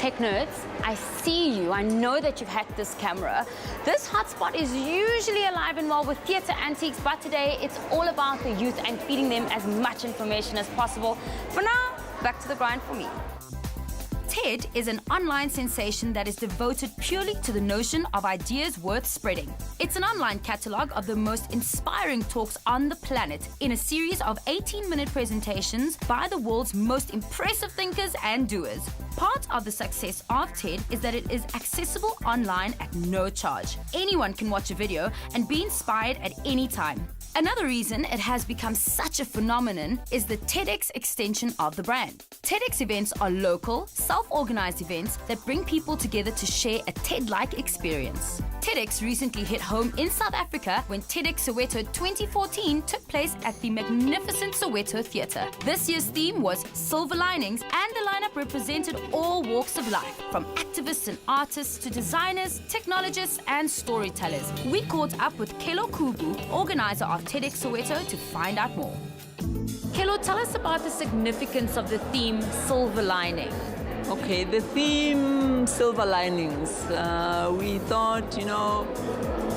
Tech nerds, I see you. I know that you've hacked this camera. This hotspot is usually alive and well with theatre antiques, but today it's all about the youth and feeding them as much information as possible. For now, back to the grind for me. TED is an online sensation that is devoted purely to the notion of ideas worth spreading. It's an online catalogue of the most inspiring talks on the planet in a series of 18-minute presentations by the world's most impressive thinkers and doers. Part of the success of TED is that it is accessible online at no charge. Anyone can watch a video and be inspired at any time. Another reason it has become such a phenomenon is the TEDx extension of the brand. TEDx events are local, self-organized events that bring people together to share a TED-like experience. TEDx recently hit home in South Africa when TEDx Soweto 2014 took place at the magnificent Soweto Theatre. This year's theme was Silver Linings, and the lineup represented all walks of life, from activists and artists to designers, technologists and storytellers. We caught up with Kelo Kubu, organizer of TEDx Soweto, to find out more. Kelo, tell us about the significance of the theme Silver Lining. Okay, the theme Silver Linings. We thought,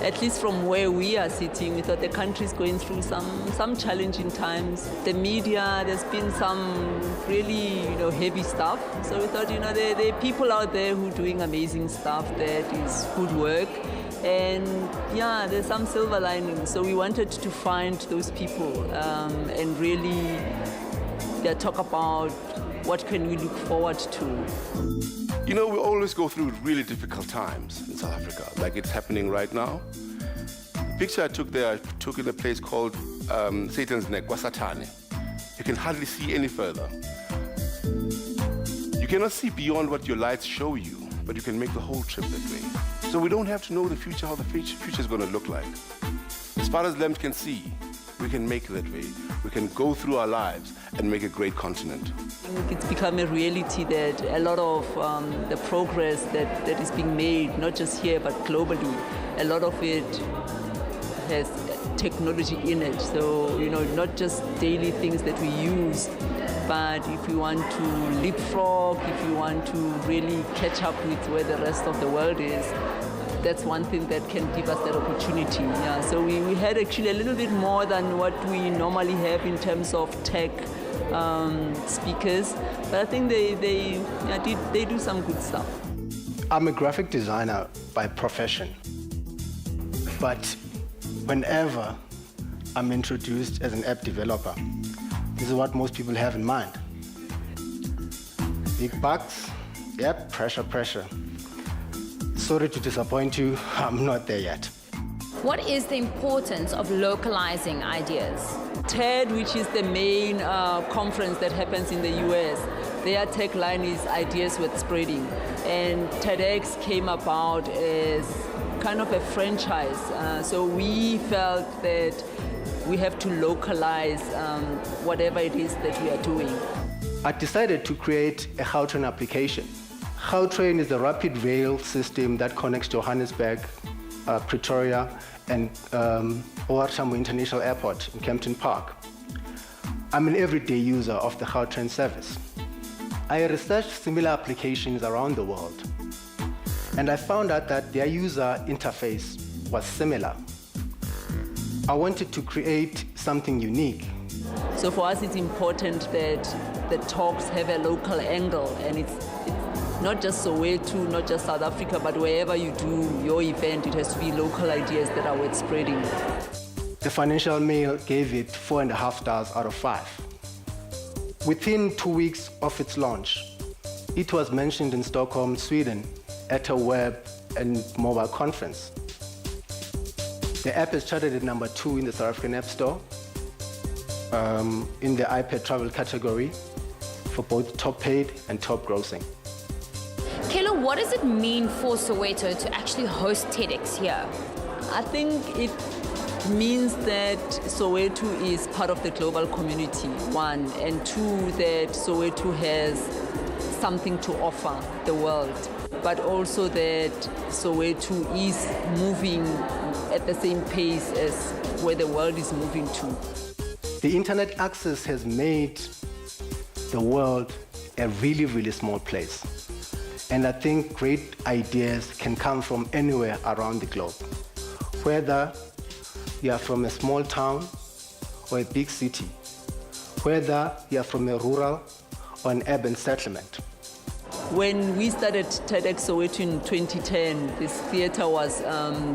at least from where we are sitting, we thought the country is going through some challenging times. The media, there's been some really, heavy stuff. So we thought, there are people out there who are doing amazing stuff that is good work. And yeah, there's some silver linings. So we wanted to find those people and really talk about what can we look forward to. We always go through really difficult times in South Africa, like it's happening right now. The picture I took in a place called Satan's Neck, Kwasatane. You can hardly see any further. You cannot see beyond what your lights show you, but you can make the whole trip that way. So we don't have to know the future, how the future is going to look like. As far as lambs can see, we can make it that way. We can go through our lives and make a great continent. It's become a reality that a lot of the progress that is being made, not just here but globally, a lot of it has technology in it. So, not just daily things that we use, but if we want to leapfrog, if we want to really catch up with where the rest of the world is, that's one thing that can give us that opportunity. Yeah. So we had actually a little bit more than what we normally have in terms of tech speakers, but I think they do some good stuff. I'm a graphic designer by profession, but whenever I'm introduced as an app developer, this is what most people have in mind. Big bucks, yep, pressure. Sorry to disappoint you, I'm not there yet. What is the importance of localizing ideas? TED, which is the main conference that happens in the US, their tagline is ideas worth spreading. And TEDx came about as kind of a franchise. So we felt that we have to localize whatever it is that we are doing. I decided to create a Gautrain application. Gautrain is a rapid rail system that connects Johannesburg, Pretoria, and OR Tambo International Airport in Kempton Park. I'm an everyday user of the Gautrain service. I researched similar applications around the world, and I found out that their user interface was similar. I wanted to create something unique. So for us, it's important that the talks have a local angle, and it's not just Soweto, not just South Africa, but wherever you do your event, it has to be local ideas that are worth spreading. The Financial Mail gave it 4.5 stars out of 5. Within 2 weeks of its launch, it was mentioned in Stockholm, Sweden, at a web and mobile conference. The app is charted at number 2 in the South African App Store, in the iPad travel category, for both top paid and top grossing. Kelo, what does it mean for Soweto to actually host TEDx here? I think it means that Soweto is part of the global community, one, and two, that Soweto has something to offer the world, but also that Soweto is moving at the same pace as where the world is moving to. The internet access has made the world a really, really small place. And I think great ideas can come from anywhere around the globe. Whether you are from a small town or a big city, whether you are from a rural or an urban settlement. When we started TEDx Soweto in 2010, this theatre was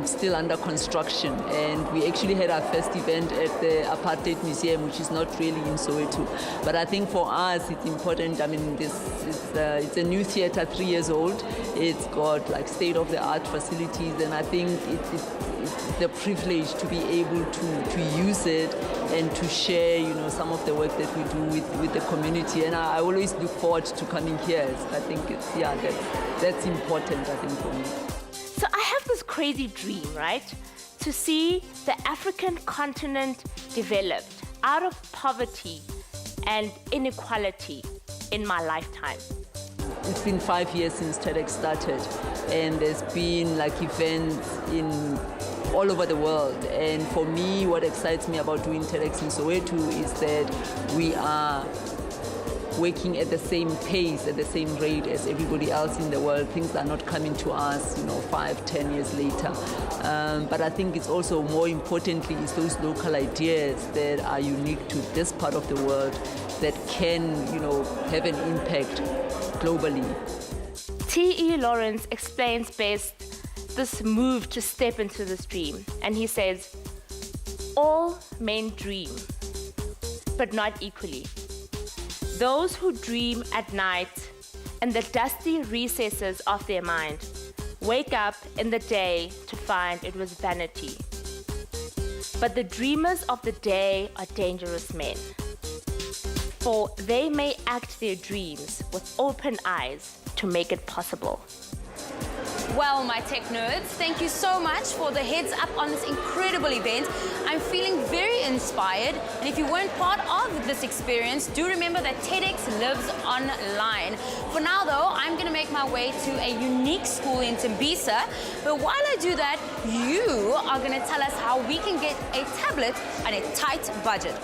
still under construction, and we actually had our first event at the Apartheid Museum, which is not really in Soweto. But I think for us, it's important. I mean, it's a new theatre, 3 years old. It's got like state-of-the-art facilities, and I think it's the privilege to be able to use it and to share, some of the work that we do with the community. And I always look forward to coming here. I think that's important, I think, for me. So I have this crazy dream, right? To see the African continent developed out of poverty and inequality in my lifetime. It's been 5 years since TEDx started, and there's been like events in all over the world. And for me, what excites me about doing TEDx in Soweto is that we are working at the same pace, at the same rate as everybody else in the world. Things are not coming to us, 5, 10 years later. But I think it's also more importantly is those local ideas that are unique to this part of the world that can, have an impact globally. T.E. Lawrence explains best this move to step into this dream. And he says, all men dream, but not equally. Those who dream at night in the dusty recesses of their mind wake up in the day to find it was vanity. But the dreamers of the day are dangerous men, for they may act their dreams with open eyes to make it possible. Well, my tech nerds, thank you so much for the heads up on this incredible event. I'm feeling very inspired. And if you weren't part of this experience, do remember that TEDx lives online. For now, though, I'm going to make my way to a unique school in Tembisa. But while I do that, you are going to tell us how we can get a tablet on a tight budget.